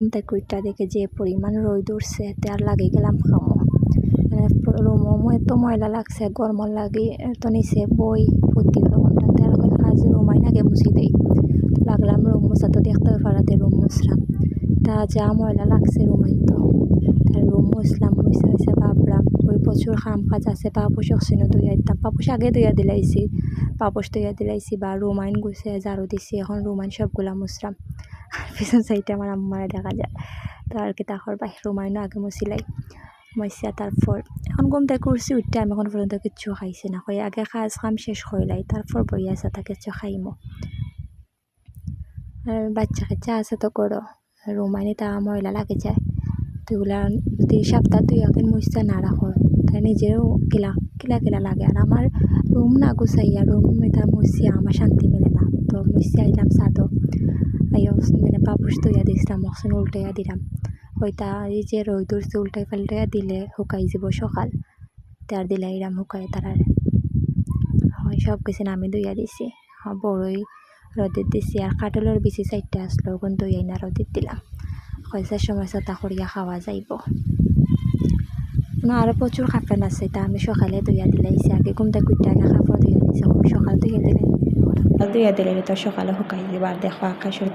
তাই কুইটা দেখে যে পরিমাণ রোদ উঠছে তার লাগে গেলাম খামো রুমও এত ময়লা লাগছে গরম লাগে তো নিচে বই ভর্তি রকমটা তার কাজ রুমাই আগে মুছি দেই লাগলাম রুম মুছা তো দেখতে পারাতে রুম মুছলাম তা যা ময়লা লাগছে রুমাই তো তার রুম মুছলাম মুছে ভাবলাম ওই প্রচুর কাম কাজ আছে পাপোশ অক্সিনো ধুইয়া দিতাম পাপোশ আগে ধুইয়া দিলাইছি পাপোশ ধুইয়া দিলাইছি বা রুমাইন গুছে ঝাড়ু দিছি এখন রুমাইন সবগুলা মুছলাম আর পিছন সাইডে আমার আম্মারে দেখা যায় তো আর কি তাকর বাহির রুমাইনও আগে মুছিলাই মশিয়া তারপর এখন ঘুম থেকে উঠছি উঠতে আমি এখন পর্যন্ত কিচ্ছু খাইছি না কই আগে কাজ কাম শেষ করিলাই তারপর বইয়া আছে তা কিচ্ছু খাইমো আর বাচ্চা কাচ্চা আছে তো করো রুমাইনি তা ময়লা লাগে যায় তো এগুলা যদি সপ্তাহ দুই একদিন মুছতে না রাখো তাই নিজেরও কিলা কিলা কিলা লাগে আর আমার রুম না গুছাইয়া রুম এটা মুছিয়া আমার শান্তি মেলে না তো মুছিয়া আইলাম সাদো আইয়া মানে পাপুস ধুইয়া দিছিলাম মকসিন উল্টাইয়া দিলাম ওইটা এই যে রোদ উঠছে উল্টাই পাল্টাইয়া দিলে শুকাই যাব সকাল তার দিলে এরাম শুকাই তারার হয় সব কিছু আমি ধুইয়া দিছি বড়ই রোদের দিছি আর কাটলের বেশি সাইডটা আসলো ওখান ধুইয়াই না রোদের দিলাম কয়েকটার সময় তা করিয়া খাওয়া যাইব না আরও প্রচুর কাপড় আছে তা আমি সকালে ধুইয়া দিলাইছি আগে ঘুমটা কুইটা আগে কাপড় ধুইয়া দিছি সকাল ধুইয়া দিলে তো সকালে শুকাই দিব আর দেখো আকাশের